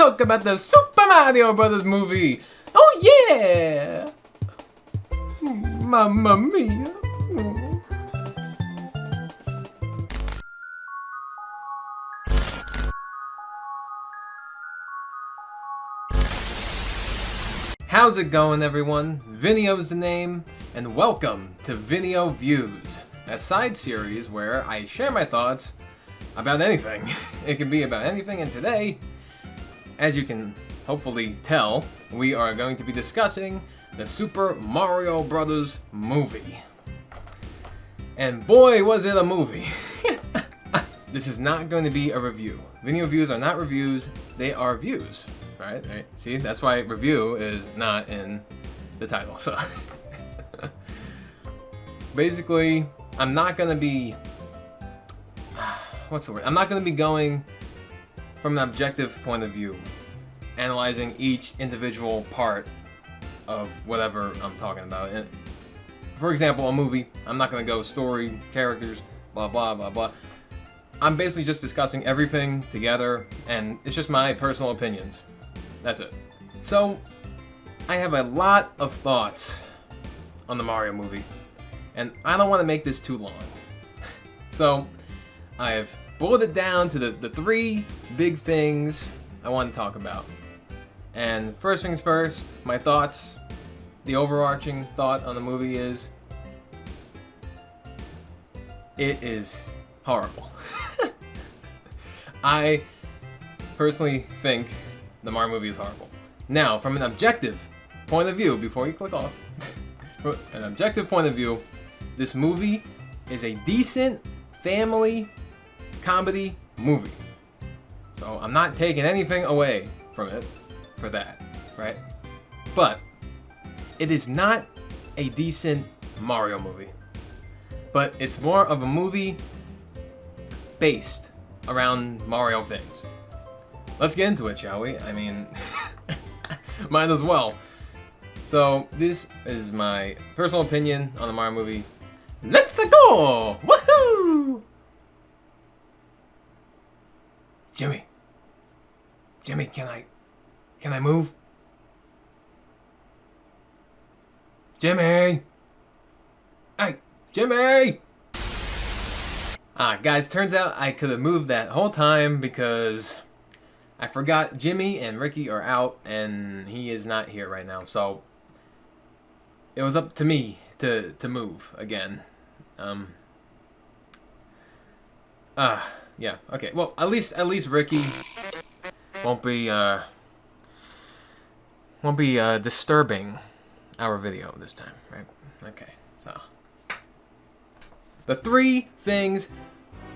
talk about the Super Mario Brothers movie. Oh yeah! Mamma mia. How's it going, everyone? Vineo's the name, and welcome to VineoViews, a side series where I share my thoughts about anything. It can be about anything, and today, as you can hopefully tell, we are going to be discussing the Super Mario Brothers movie. And boy, was it a movie! This is not going to be a review. VineoViews are not reviews, they are views. Right? See, that's why review is not in the title. So, basically, I'm not gonna be. What's the word? I'm not gonna be going from an objective point of view, analyzing each individual part of whatever I'm talking about. And for example, a movie, I'm not gonna go story, characters, blah blah blah blah. I'm basically just discussing everything together, and it's just my personal opinions. That's it. So, I have a lot of thoughts on the Mario movie, and I don't want to make this too long. So, I've boiled it down to the three big things I want to talk about. And first things first, my thoughts, the overarching thought on the movie is, it is horrible. I personally think the Mario movie is horrible. Now, from an objective point of view, before you click off, from an objective point of view, this movie is a decent family comedy movie. So I'm not taking anything away from it for that, right? But it is not a decent Mario movie. But it's more of a movie based around Mario things. Let's get into it, shall we? I mean, might as well. So, this is my personal opinion on the Mario movie. Let's go! Woohoo! Jimmy, can I move? Jimmy! Hey, Jimmy! Guys, turns out I could have moved that whole time because I forgot Jimmy and Ricky are out, and he is not here right now, so it was up to me to move again. Yeah, okay. Well, at least Ricky won't be disturbing our video this time, right? Okay, so the three things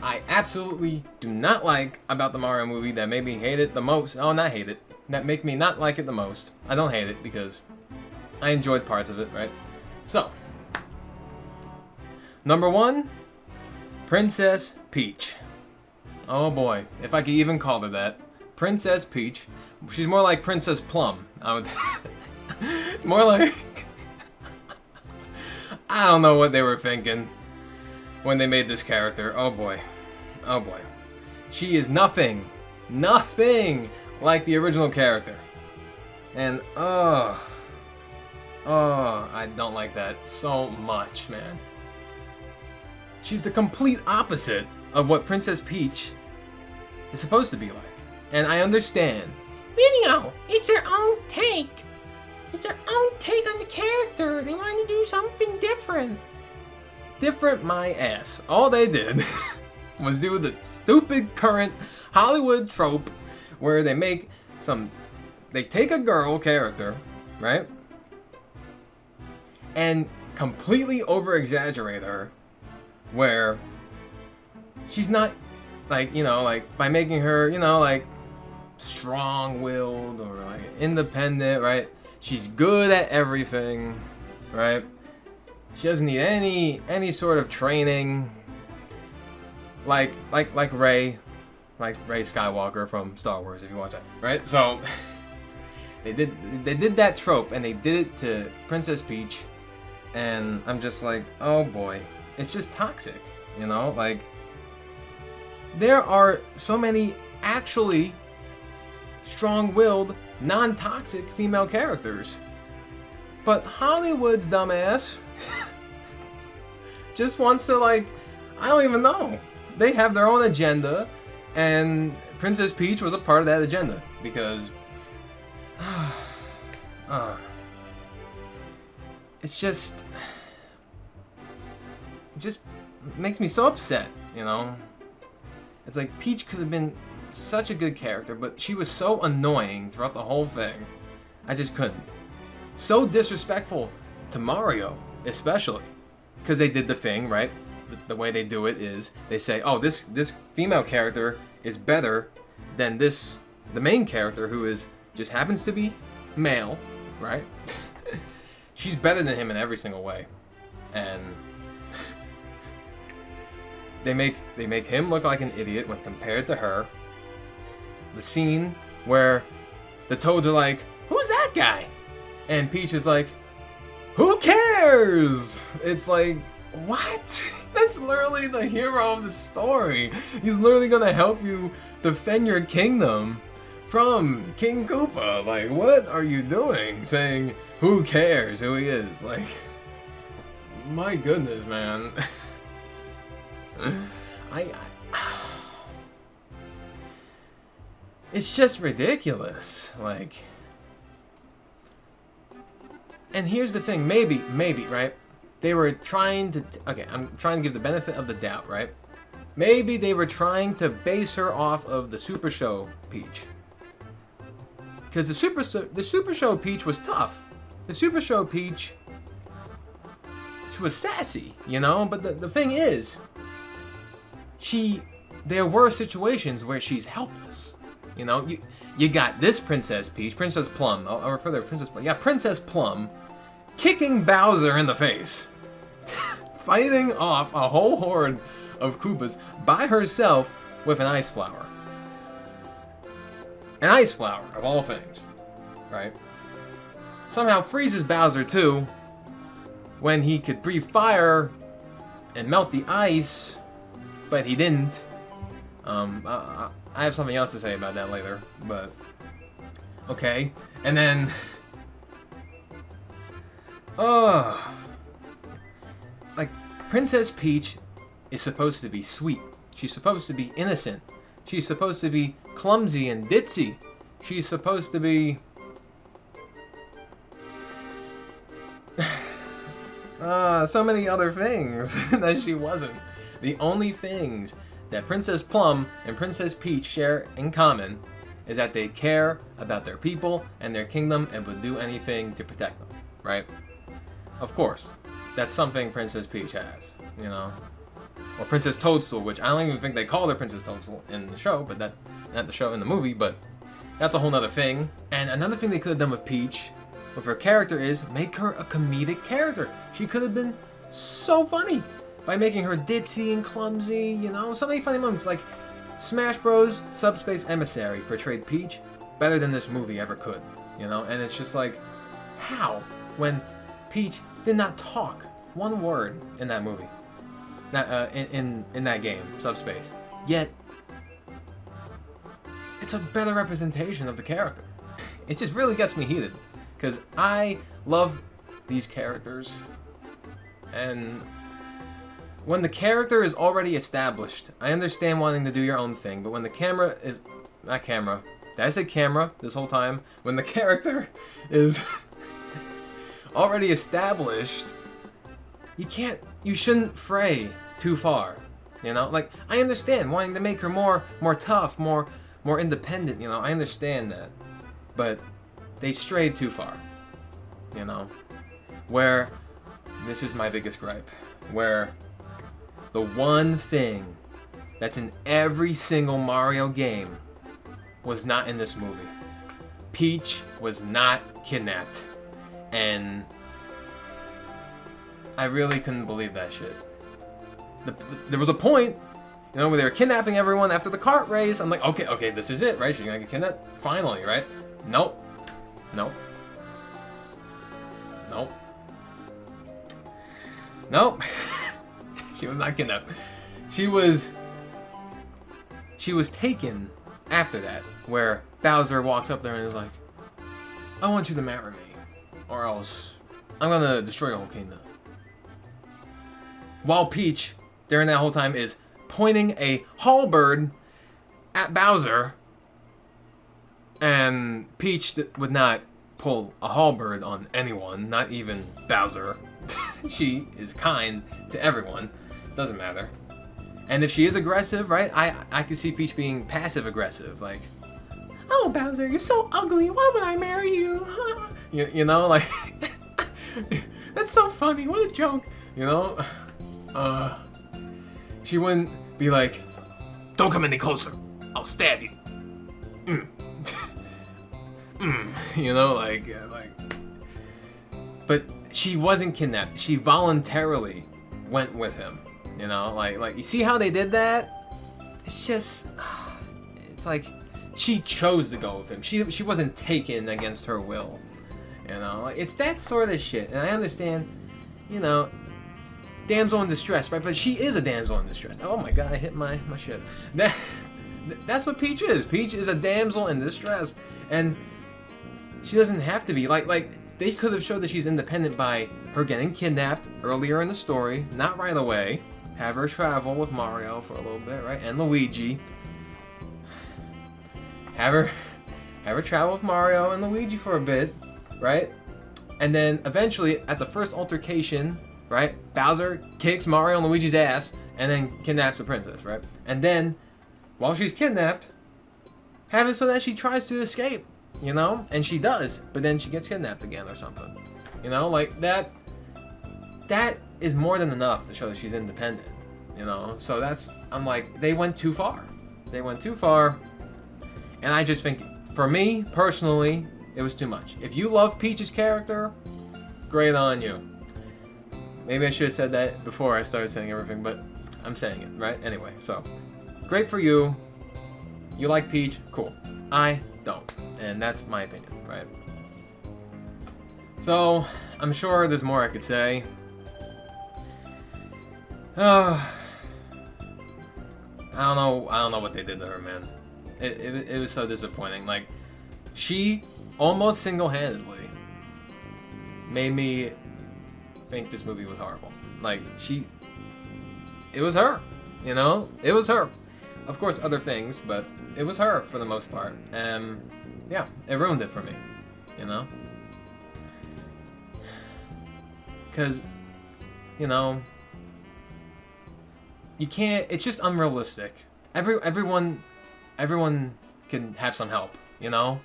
I absolutely do not like about the Mario movie that made me hate it the most. Oh, not hate it. That make me not like it the most. I don't hate it because I enjoyed parts of it, right? So, number one, Princess Peach. Oh boy, if I could even call her that. Princess Peach. She's more like Princess Plum. I would more like I don't know what they were thinking when they made this character. Oh boy. Oh boy. She is nothing like the original character. And I don't like that so much, man. She's the complete opposite of what Princess Peach is supposed to be like. And I understand. Video, it's their own take. It's their own take on the character. They wanted to do something different. Different my ass. All they did was do the stupid current Hollywood trope where they take a girl character, right? And completely over-exaggerate her where she's not, like, you know, like, by making her, you know, like, strong-willed or, like, independent, right? She's good at everything, right? She doesn't need any sort of training, like Rey Skywalker from Star Wars, if you watch that, right? So they did that trope, and they did it to Princess Peach, and I'm just like, oh boy, it's just toxic, you know? Like, there are so many actually strong-willed, non-toxic female characters. But Hollywood's dumbass just wants to, like, I don't even know. They have their own agenda, and Princess Peach was a part of that agenda because it just makes me so upset, you know? It's like Peach could have been such a good character, but she was so annoying throughout the whole thing. I just couldn't. So disrespectful to Mario, especially, because they did the thing, right? The way they do it is they say, oh, this female character is better than the main character who just happens to be male, right? She's better than him in every single way, and they make him look like an idiot when compared to her. The scene where the Toads are like, "Who's that guy?" and Peach is like, "Who cares?" It's like, what? That's literally the hero of the story. He's literally gonna help you defend your kingdom from King Koopa. Like, what are you doing? Saying, who cares who he is? Like, my goodness, man. It's just ridiculous. Like, and here's the thing, maybe, right? They were trying to, okay, I'm trying to give the benefit of the doubt, right? Maybe they were trying to base her off of the Super Show Peach. Because the Super Show Peach was tough. The Super Show Peach, she was sassy, you know? But the thing is, there were situations where she's helpless. You know, you got this Princess Peach, Princess Plum, I'll refer to her Princess Plum. Yeah, Princess Plum, kicking Bowser in the face. Fighting off a whole horde of Koopas by herself with an ice flower. An ice flower, of all things, right? Somehow freezes Bowser too, when he could breathe fire and melt the ice, but he didn't. I have something else to say about that later, but okay. And then, like, Princess Peach is supposed to be sweet. She's supposed to be innocent. She's supposed to be clumsy and ditzy. She's supposed to be so many other things that she wasn't. The only things that Princess Plum and Princess Peach share in common is that they care about their people and their kingdom and would do anything to protect them, right? Of course, that's something Princess Peach has, you know? Or Princess Toadstool, which I don't even think they call her Princess Toadstool in the show, but not the show, in the movie, but that's a whole nother thing. And another thing they could have done with Peach, with her character, is make her a comedic character. She could have been so funny by making her ditzy and clumsy, you know? So many funny moments, like Smash Bros. Subspace Emissary portrayed Peach better than this movie ever could, you know? And it's just like, how? When Peach did not talk one word in that movie. In that game, Subspace. Yet, it's a better representation of the character. It just really gets me heated, because I love these characters, and when the character is already established, I understand wanting to do your own thing, but when the camera is, not camera, did I say camera this whole time? When the character is already established, you shouldn't fray too far, you know? Like, I understand wanting to make her more tough, more independent, you know? I understand that, but they strayed too far, you know? Where, this is my biggest gripe, where the one thing that's in every single Mario game was not in this movie. Peach was not kidnapped, and I really couldn't believe that shit. There was a point, you know, where they were kidnapping everyone after the kart race. I'm like, okay, this is it, right? She's gonna get kidnapped? Finally, right? Nope. She was not kidnapped. She was taken after that, where Bowser walks up there and is like, I want you to marry me, or else I'm gonna destroy your whole kingdom. While Peach, during that whole time, is pointing a halberd at Bowser, and Peach would not pull a halberd on anyone, not even Bowser. She is kind to everyone. Doesn't matter. And if she is aggressive, right, I can see Peach being passive aggressive, like, Oh, Bowser, you're so ugly. Why would I marry you? you know, like, That's so funny. What a joke. you know, she wouldn't be like, don't come any closer, I'll stab you. You know, like, but she wasn't kidnapped. She voluntarily went with him. You know, like you see how they did that? It's just, it's like she chose to go with him. She wasn't taken against her will. You know, like, it's that sort of shit. And I understand, you know, damsel in distress, right? But she is a damsel in distress. Oh my god, I hit my shit. That's what Peach is. Peach is a damsel in distress, and she doesn't have to be like they could have showed that she's independent by her getting kidnapped earlier in the story, not right away. Have her travel with Mario for a little bit, right? And Luigi. Have her travel with Mario and Luigi for a bit, right? And then eventually, at the first altercation, right, Bowser kicks Mario and Luigi's ass and then kidnaps the princess, right? And then, while she's kidnapped, have it so that she tries to escape, you know? And she does, but then she gets kidnapped again or something. You know, like that is more than enough to show that she's independent, you know? So I'm like, they went too far. They went too far. And I just think, for me, personally, it was too much. If you love Peach's character, great on you. Maybe I should have said that before I started saying everything, but I'm saying it, right? Anyway, so, great for you. You like Peach, cool. I don't, and that's my opinion, right? So, I'm sure there's more I could say. I don't know what they did to her, man. It was so disappointing. Like, she almost single-handedly made me think this movie was horrible. Like, it was her, you know? It was her. Of course, other things, but it was her for the most part. And yeah, it ruined it for me, you know? Because, you know, you can't, it's just unrealistic. Everyone can have some help, you know?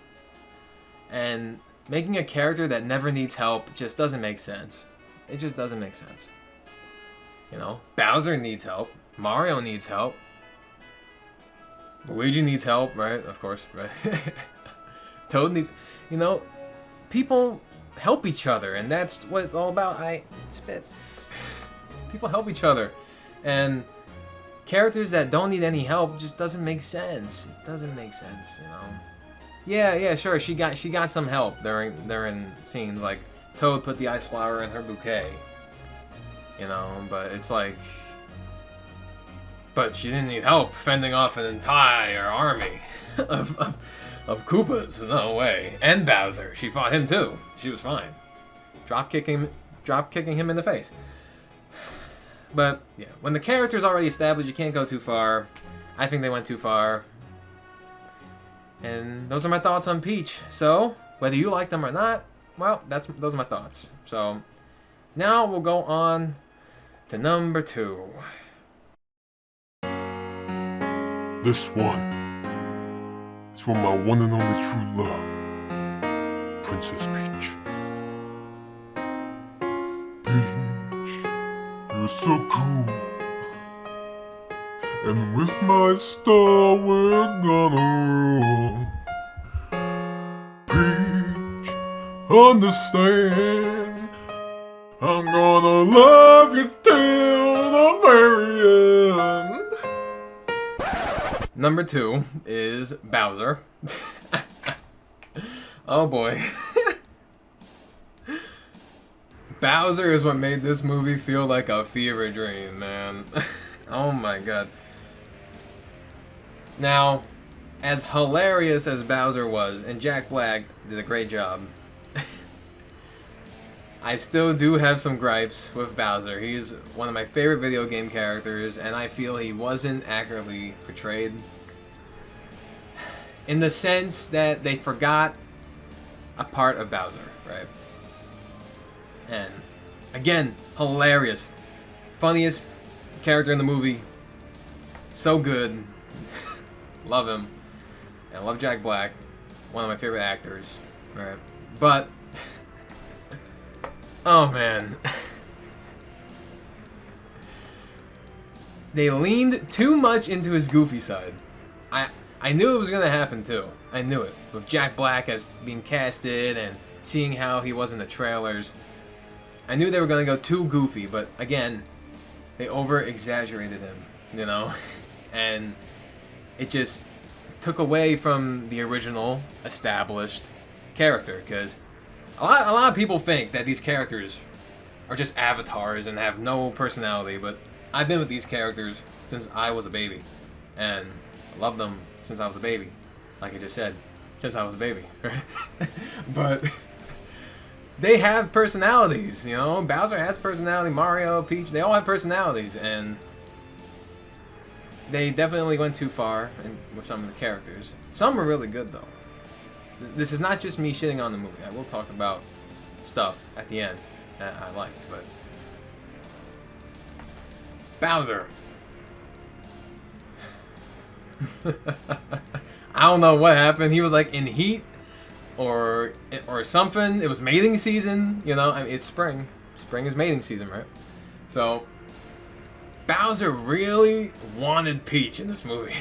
And making a character that never needs help just doesn't make sense. It just doesn't make sense. You know, Bowser needs help. Mario needs help. Luigi needs help, right? Of course, right? Toad needs, you know, people help each other, and that's what it's all about. I spit. People help each other, and characters that don't need any help just doesn't make sense. It doesn't make sense, you know. Yeah, sure. She got some help during scenes, like Toad put the ice flower in her bouquet. You know, but it's like, but she didn't need help fending off an entire army of Koopas. No way. And Bowser. She fought him too. She was fine. Drop kicking him in the face. But yeah, when the character's already established, you can't go too far. I think they went too far. And those are my thoughts on Peach. So, whether you like them or not, well, those are my thoughts. So, now we'll go on to number 2. This one is for my one and only true love, Princess Peach. Peach, you're so cool. And with my star, we're gonna rule. Peach, understand, I'm gonna love you till the very end. Number 2 is Bowser. Oh boy. Bowser is what made this movie feel like a fever dream, man. Oh my god. Now, as hilarious as Bowser was, and Jack Black did a great job, I still do have some gripes with Bowser. He's one of my favorite video game characters, and I feel he wasn't accurately portrayed. In the sense that they forgot a part of Bowser, right? And again, hilarious. Funniest character in the movie. So good. Love him. And I love Jack Black. One of my favorite actors. Right? But oh man. They leaned too much into his goofy side. I knew it was gonna happen too. I knew it. With Jack Black as being casted and seeing how he was in the trailers. I knew they were gonna go too goofy, but again, they over-exaggerated him, you know? And it just took away from the original established character, because a lot of people think that these characters are just avatars and have no personality, but I've been with these characters since I was a baby, and I love them since I was a baby, like I just said, since I was a baby, right? But they have personalities, you know? Bowser has personality, Mario, Peach, they all have personalities, and they definitely went too far with some of the characters. Some are really good, though. This is not just me shitting on the movie. I will talk about stuff at the end that I like, but Bowser. I don't know what happened. He was like in heat or something. It was mating season, you know? I mean, it's spring. Spring is mating season, right? So Bowser really wanted Peach in this movie.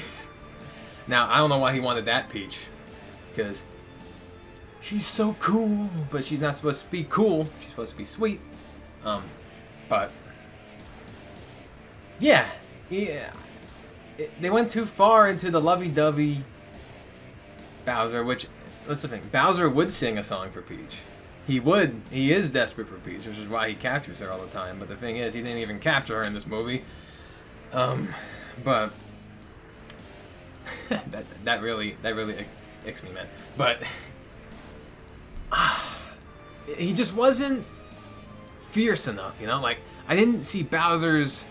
Now, I don't know why he wanted that Peach, because she's so cool, but she's not supposed to be cool. She's supposed to be sweet. But yeah, they went too far into the lovey-dovey Bowser, which, let's think, Bowser would sing a song for Peach. He would. He is desperate for Peach, which is why he captures her all the time. But the thing is, he didn't even capture her in this movie. But that really icks me, man. But he just wasn't fierce enough, you know? Like, I didn't see Bowser's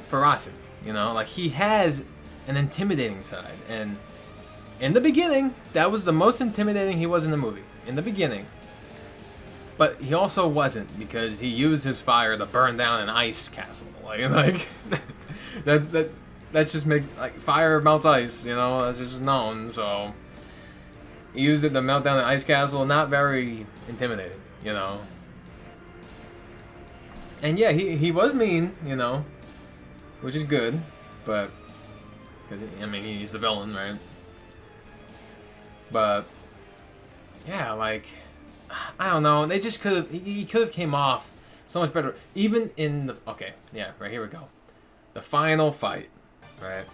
ferocity, you know? Like, he has an intimidating side, and in the beginning, that was the most intimidating he was in the movie. In the beginning. But he also wasn't, because he used his fire to burn down an ice castle. Like that's just like fire melts ice, you know, that's just known. So he used it to melt down an ice castle. Not very intimidating, you know. And yeah, he was mean, you know, which is good, but because I mean he's the villain, right? But yeah, like, I don't know. They just he could have came off so much better. Even in the, okay, yeah, right, here we go. The final fight, right?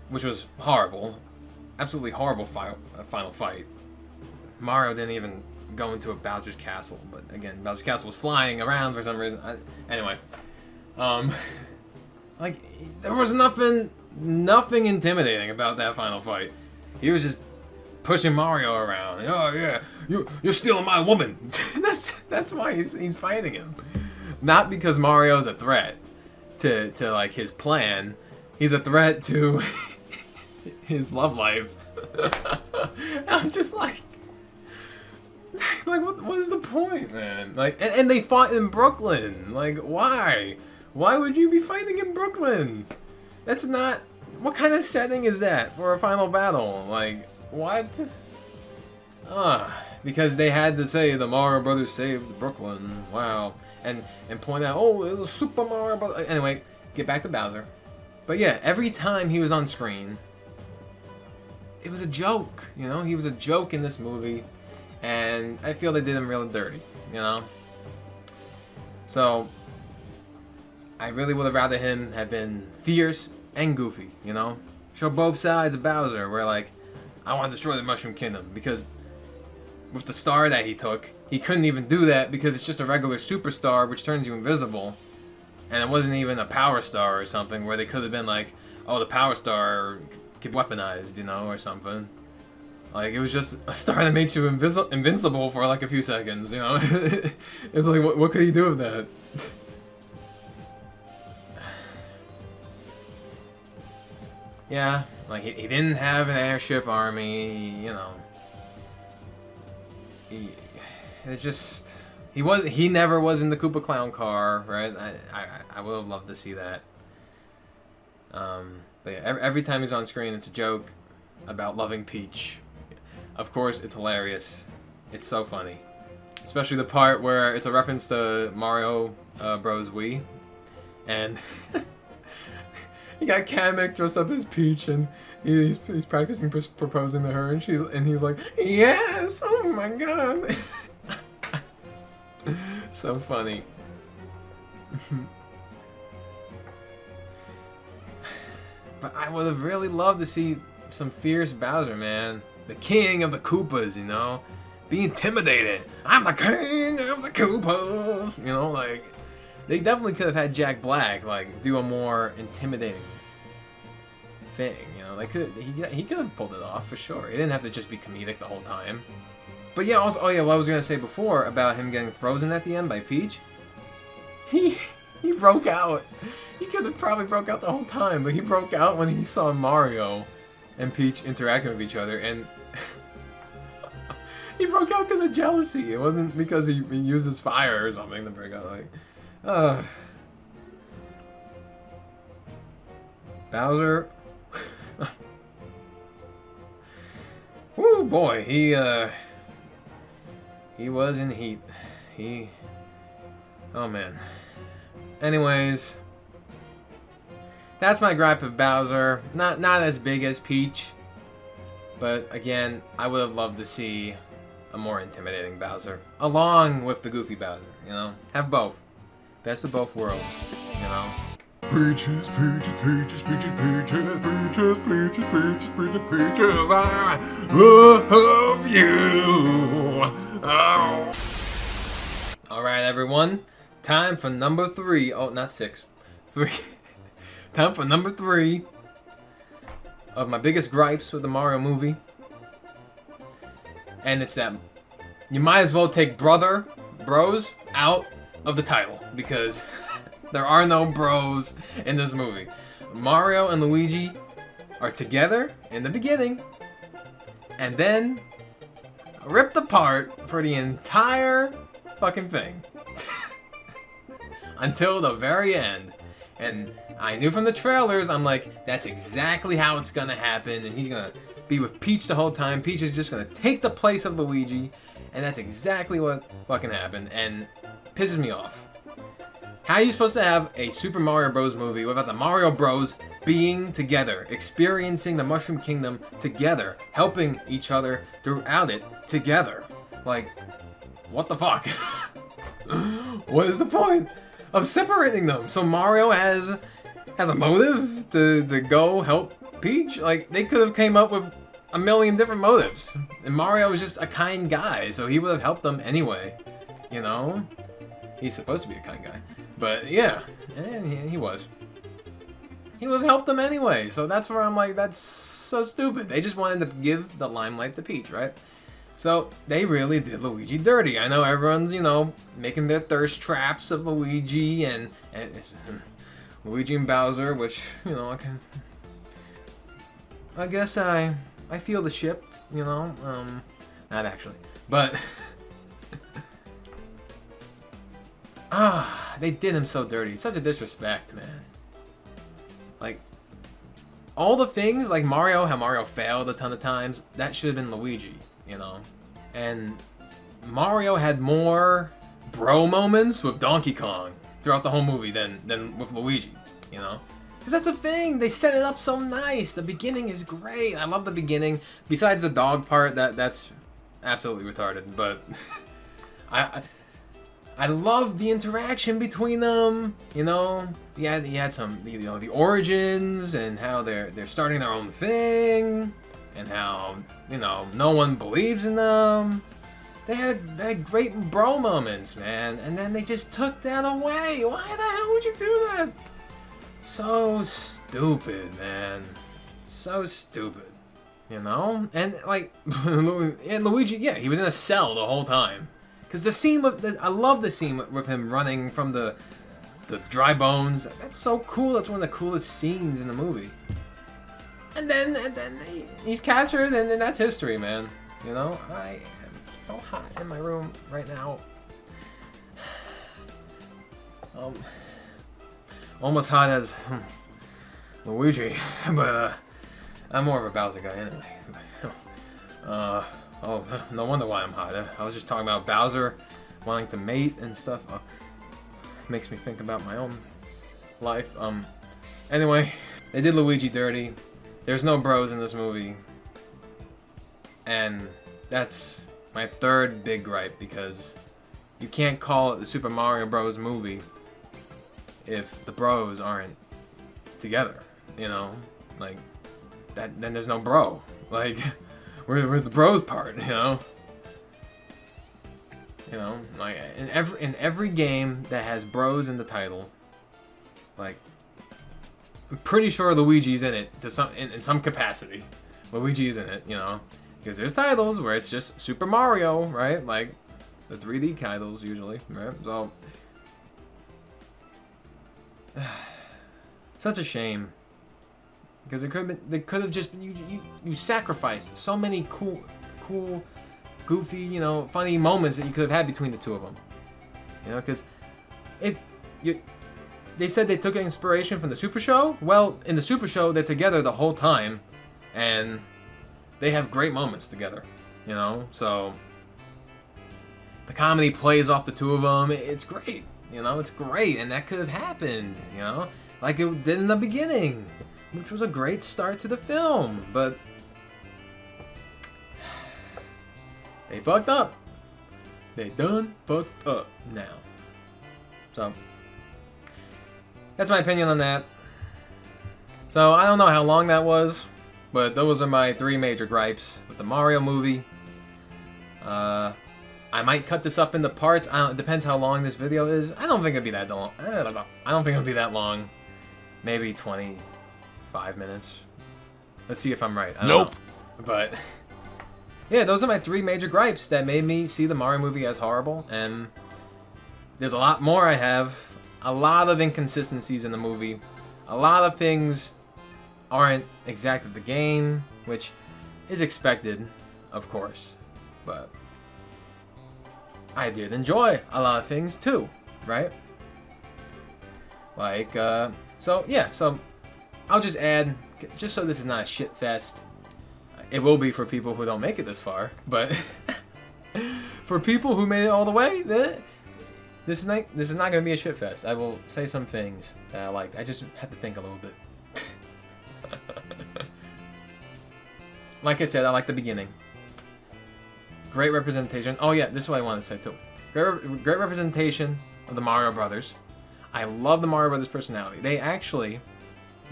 Which was horrible. Absolutely horrible final fight. Mario didn't even go into a Bowser's castle. But again, Bowser's castle was flying around for some reason. Anyway. Like, there was nothing intimidating about that final fight. He was just pushing Mario around. Oh yeah, you're stealing my woman. that's why he's fighting him. Not because Mario's a threat to like his plan. He's a threat to his love life. I'm just like what is the point, man? Like, and they fought in Brooklyn. Like, why? Why would you be fighting in Brooklyn? That's not. What kind of setting is that for a final battle? Like, what? Because they had to say the Mario Brothers saved Brooklyn. Wow. And point out, oh, it was Super Mario Brothers. Anyway, get back to Bowser. But yeah, every time he was on screen, it was a joke. You know, he was a joke in this movie, and I feel they did him really dirty. You know. So I really would have rather him have been fierce and goofy, you know? Show both sides of Bowser, where like, I want to destroy the Mushroom Kingdom, because with the star that he took, he couldn't even do that because it's just a regular superstar which turns you invisible. And it wasn't even a power star or something where they could have been like, oh, the power star get weaponized, you know, or something. Like, it was just a star that made you invincible for like a few seconds, you know? It's like, what could he do with that? Yeah, like, he didn't have an airship army, you know. It's just... He never was in the Koopa Clown car, right? I would have loved to see that. But yeah, every time he's on screen, it's a joke about loving Peach. Of course, it's hilarious. It's so funny. Especially the part where it's a reference to Mario Bros. Wii. And he got Kamek dressed up as Peach, and he's practicing proposing to her, and he's like, yes, oh my god. So funny. But I would have really loved to see some fierce Bowser, man. The king of the Koopas, you know? Be intimidated. I'm the king of the Koopas! You know, like... They definitely could have had Jack Black, like, do a more intimidating thing, you know? Like, he could have pulled it off, for sure. He didn't have to just be comedic the whole time. But yeah, also... Oh yeah, what I was gonna say before about him getting frozen at the end by Peach. He broke out. He could have probably broke out the whole time, but he broke out when he saw Mario and Peach interacting with each other, and he broke out because of jealousy. It wasn't because he uses fire or something to break out. Like, Bowser. Woo, boy, he was in heat. Oh man. Anyways, that's my gripe of Bowser. Not as big as Peach, but again, I would have loved to see a more intimidating Bowser, along with the goofy Bowser, you know? Have both. Best of both worlds, you know? Peaches, peaches, peaches, peaches, peaches, peaches, peaches, peaches, peaches, peaches, I love you. Oh. Alright, everyone. Time for number 3. Oh, not 6. 3. Time for number 3 of my biggest gripes with the Mario movie. And it's that you might as well take bros out of the title, because there are no bros in this movie. Mario and Luigi are together in the beginning, and then ripped apart for the entire fucking thing. Until the very end. And I knew from the trailers, I'm like, that's exactly how it's gonna happen, and he's gonna be with Peach the whole time. Peach is just gonna take the place of Luigi, and that's exactly what fucking happened, and pisses me off. How are you supposed to have a Super Mario Bros. Movie without the Mario Bros. Being together, experiencing the Mushroom Kingdom together, helping each other throughout it together? Like, what the fuck? What is the point of separating them? So Mario has a motive to go help Peach? Like, they could have came up with a million different motives. And Mario is just a kind guy, so he would have helped them anyway. You know? He's supposed to be a kind guy. But yeah, and he was. He would have helped them anyway, so that's where I'm like, that's so stupid. They just wanted to give the limelight to Peach, right? So, they really did Luigi dirty. I know everyone's, you know, making their thirst traps of Luigi and it's Luigi and Bowser, which, you know, I guess I feel the ship, you know, not actually, but they did him so dirty. It's such a disrespect, man. Like, all the things, like how Mario failed a ton of times, that should have been Luigi, you know? And Mario had more bro moments with Donkey Kong throughout the whole movie than with Luigi, you know? Because that's the thing, they set it up so nice. The beginning is great. I love the beginning. Besides the dog part, that's absolutely retarded, but I love the interaction between them, you know? He had some, you know, the origins and how they're starting their own thing, and how, you know, no one believes in them. They had great bro moments, man, and then they just took that away. Why the hell would you do that? So stupid, man. so stupid, you know? And like, and Luigi, yeah, he was in a cell the whole time. Cause the scene I love the scene with him running from the dry bones. That's so cool. That's one of the coolest scenes in the movie. And then he's captured, and then that's history, man. You know, I am so hot in my room right now. Almost hot as Luigi, but I'm more of a Bowser guy anyway. Oh, no wonder why I'm hot. I was just talking about Bowser wanting to mate and stuff. Makes me think about my own life. Anyway, they did Luigi dirty. There's no bros in this movie. And that's my third big gripe, because you can't call it the Super Mario Bros. Movie if the bros aren't together, you know? Like, that, then there's no bro. Like, where's the bros part, you know? You know, like, in every game that has bros in the title, like, I'm pretty sure Luigi's in it in some capacity. Luigi is in it, you know? Because there's titles where it's just Super Mario, right? Like, the 3D titles usually, right? So, such a shame, because they could have just been, you sacrificed so many cool, goofy, you know, funny moments that you could have had between the two of them, you know, because they said they took inspiration from the Super Show. Well, in the Super Show, they're together the whole time, and they have great moments together, you know. So the comedy plays off the two of them. It's great. You know, it's great, and that could have happened, you know, like it did in the beginning, which was a great start to the film, but they fucked up. They done fucked up now. So, that's my opinion on that. So, I don't know how long that was, but those are my 3 major gripes with the Mario movie. I might cut this up into parts. It depends how long this video is. I don't think it'll be that long. I don't think it'll be that long. Maybe 25 minutes. Let's see if I'm right. I don't know. But yeah, those are my 3 major gripes that made me see the Mario movie as horrible. And there's a lot more I have. A lot of inconsistencies in the movie. A lot of things aren't exact with the game, which is expected, of course. But I did enjoy a lot of things too, right? Like, so yeah, so I'll just add, just so this is not a shit fest. It will be for people who don't make it this far, but for people who made it all the way, this is not going to be a shit fest. I will say some things that I like. I just have to think a little bit. Like I said, I like the beginning. Great representation. Oh yeah, this is what I wanted to say too. Great representation of the Mario Brothers. I love the Mario Brothers personality. They actually,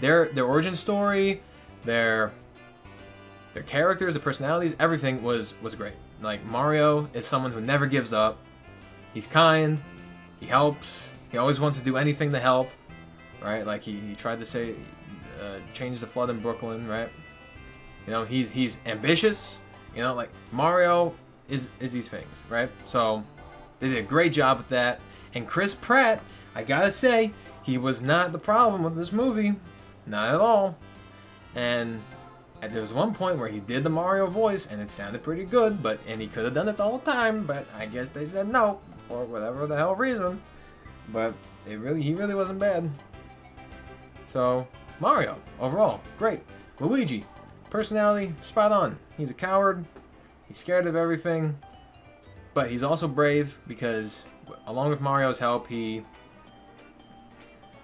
their origin story, their characters, the personalities, everything was great. Like, Mario is someone who never gives up. He's kind. He helps. He always wants to do anything to help. Right? Like he tried to say, change the flood in Brooklyn. Right? You know, he's ambitious. You know, like Mario is these things, right? So they did a great job with that. And Chris Pratt, I gotta say, he was not the problem with this movie, not at all. And there was one point where he did the Mario voice, and it sounded pretty good, and he could have done it the whole time, but I guess they said no for whatever the hell reason. But he really wasn't bad. So Mario overall, great. Luigi, personality, spot on. He's a coward. He's scared of everything, but he's also brave because, along with Mario's help, he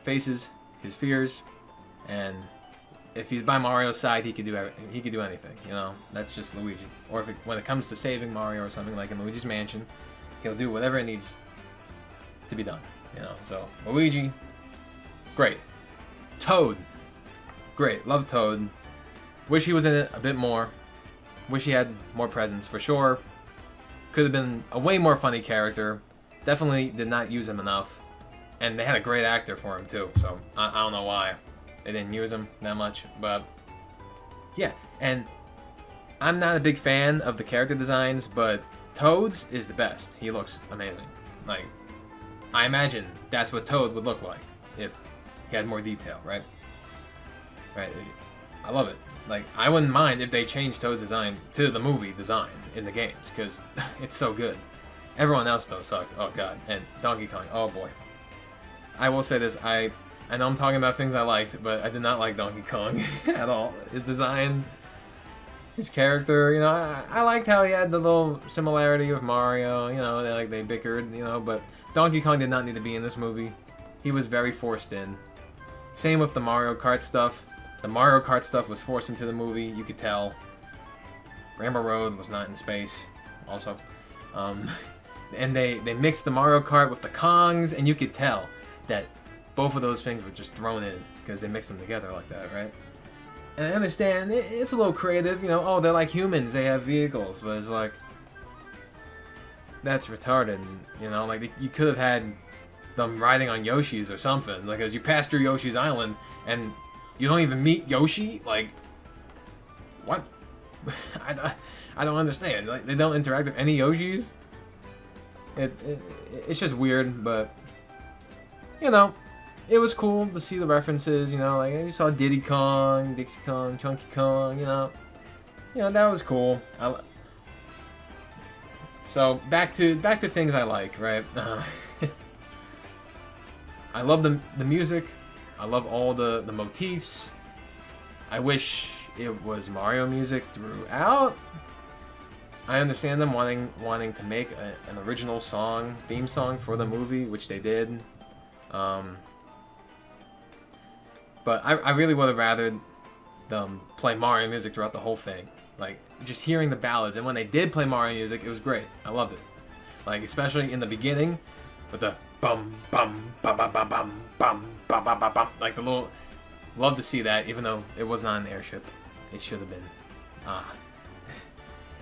faces his fears, and if he's by Mario's side, he could do everything. He could do anything, you know. That's just Luigi. Or when it comes to saving Mario or something, like in Luigi's Mansion, he'll do whatever it needs to be done, you know. So Luigi, great. Toad, great. Love Toad. Wish he was in it a bit more. Wish he had more presence, for sure. Could have been a way more funny character. Definitely did not use him enough. And they had a great actor for him, too. So, I don't know why they didn't use him that much. But Yeah, and I'm not a big fan of the character designs, but Toad's is the best. He looks amazing. Like, I imagine that's what Toad would look like if he had more detail, right? Right. I love it. Like, I wouldn't mind if they changed Toad's design to the movie design in the games, because it's so good. Everyone else though sucked. Oh god. And Donkey Kong. Oh boy. I will say this. I know I'm talking about things I liked, but I did not like Donkey Kong at all. His design, his character, you know, I liked how he had the little similarity with Mario, you know, they bickered, you know, but Donkey Kong did not need to be in this movie. He was very forced in. Same with the Mario Kart stuff. The Mario Kart stuff was forced into the movie, you could tell. Rainbow Road was not in space, also. And they mixed the Mario Kart with the Kongs, and you could tell that both of those things were just thrown in because they mixed them together like that, right? And I understand it's a little creative, you know. Oh, they're like humans; they have vehicles, but it's like that's retarded, you know. Like you could have had them riding on Yoshi's or something, like as you pass through Yoshi's Island and you don't even meet Yoshi. Like what? I don't understand. Like they don't interact with any Yoshis. It's just weird, but you know, it was cool to see the references. You know, like you saw Diddy Kong, Dixie Kong, Chunky Kong. You know, that was cool. So back to things I like, right? I love the music. I love all the motifs. I wish it was Mario music throughout. I understand them wanting to make an original theme song for the movie, which they did. But I really would have rather them play Mario music throughout the whole thing. Like, just hearing the ballads. And when they did play Mario music, it was great. I loved it. Like, especially in the beginning, with the bum, bum, bum, bum, bum, bum, bum, bum, bum, bum, bum. Like, the little... Love to see that, even though it was not an airship. It should have been.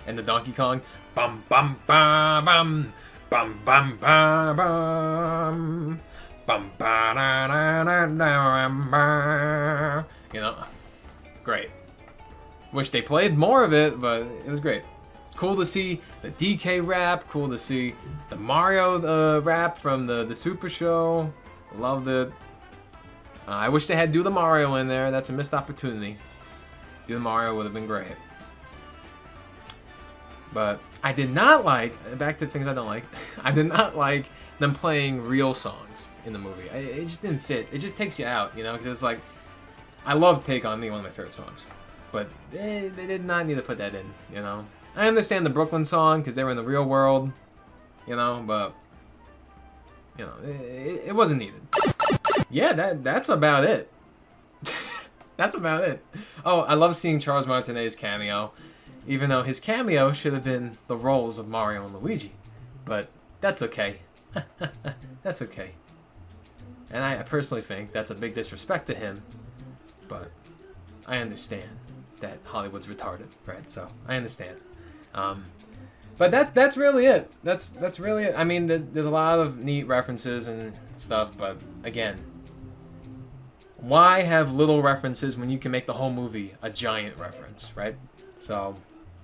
And the Donkey Kong, bum bum bum bum bum bum bum bum bum ba da da da da. You know, great. Wish they played more of it, but it was great. It's cool to see the DK rap. Cool to see the Mario rap from the Super Show. Loved it. I wish they had Do the Mario in there. That's a missed opportunity. Do the Mario would have been great. But I did not like, back to things I don't like, I did not like them playing real songs in the movie. It just didn't fit. It just takes you out, you know, because it's like, I love Take On Me, one of my favorite songs. But they did not need to put that in, you know. I understand the Brooklyn song, because they were in the real world, you know, but, you know, it wasn't needed. Yeah, that's about it. That's about it. Oh, I love seeing Charles Martinet's cameo. Even though his cameo should have been the roles of Mario and Luigi. But that's okay. That's okay. And I personally think that's a big disrespect to him. But I understand that Hollywood's retarded, right? So I understand. But that's really it. That's really it. I mean, there's a lot of neat references and stuff, but again, why have little references when you can make the whole movie a giant reference, right? So,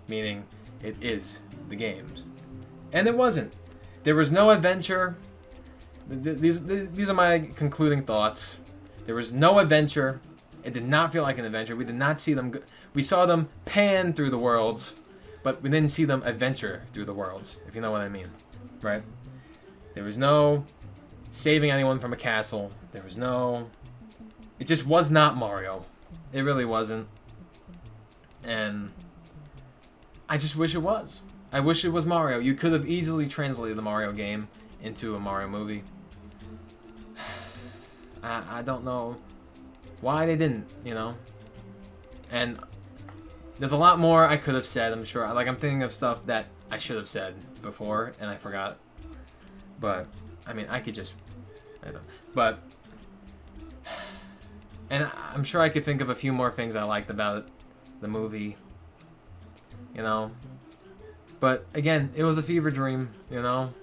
meaning it is the games. And it wasn't. There was no adventure. These are my concluding thoughts. There was no adventure. It did not feel like an adventure. We did not see them... We saw them pan through the worlds, but we didn't see them adventure through the worlds, if you know what I mean. Right? There was no saving anyone from a castle. There was no... It just was not Mario. It really wasn't. And I just wish it was. I wish it was Mario. You could have easily translated the Mario game into a Mario movie. I don't know why they didn't, you know? And there's a lot more I could have said, I'm sure. Like, I'm thinking of stuff that I should have said before, and I forgot. But, I mean, I could just... I don't... But... And I'm sure I could think of a few more things I liked about the movie, you know. But again, it was a fever dream, you know.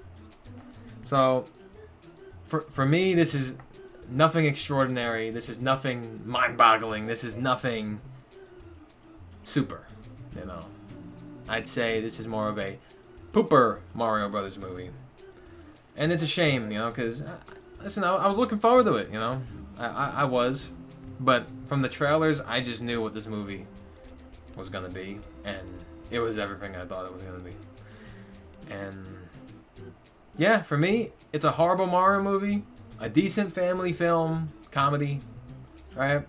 So for me, this is nothing extraordinary. This is nothing mind-boggling. This is nothing super, you know. I'd say this is more of a pooper Mario Brothers movie. And it's a shame, you know, because, listen, I was looking forward to it, you know. I was. But from the trailers, I just knew what this movie was going to be. And it was everything I thought it was going to be. And, yeah, for me, it's a horrible Mario movie. A decent family film, comedy, right?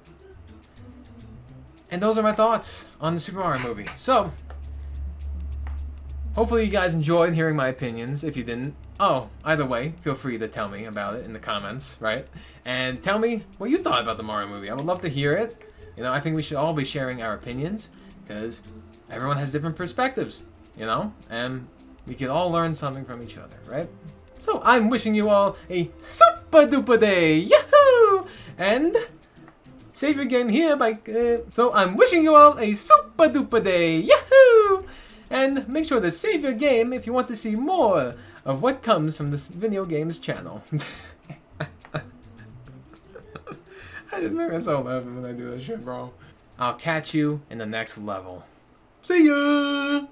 And those are my thoughts on the Super Mario movie. So, hopefully you guys enjoyed hearing my opinions. If you didn't, either way, feel free to tell me about it in the comments, right? And tell me what you thought about the Mario movie. I would love to hear it. You know, I think we should all be sharing our opinions because everyone has different perspectives, you know? And we can all learn something from each other, right? So, I'm wishing you all a super duper day. Yahoo! And save your game here by... so, I'm wishing you all a super duper day. Yahoo! And make sure to save your game if you want to see more of what comes from this VineoGames channel. I just make myself laughing when I do that shit, bro. I'll catch you in the next level. See ya!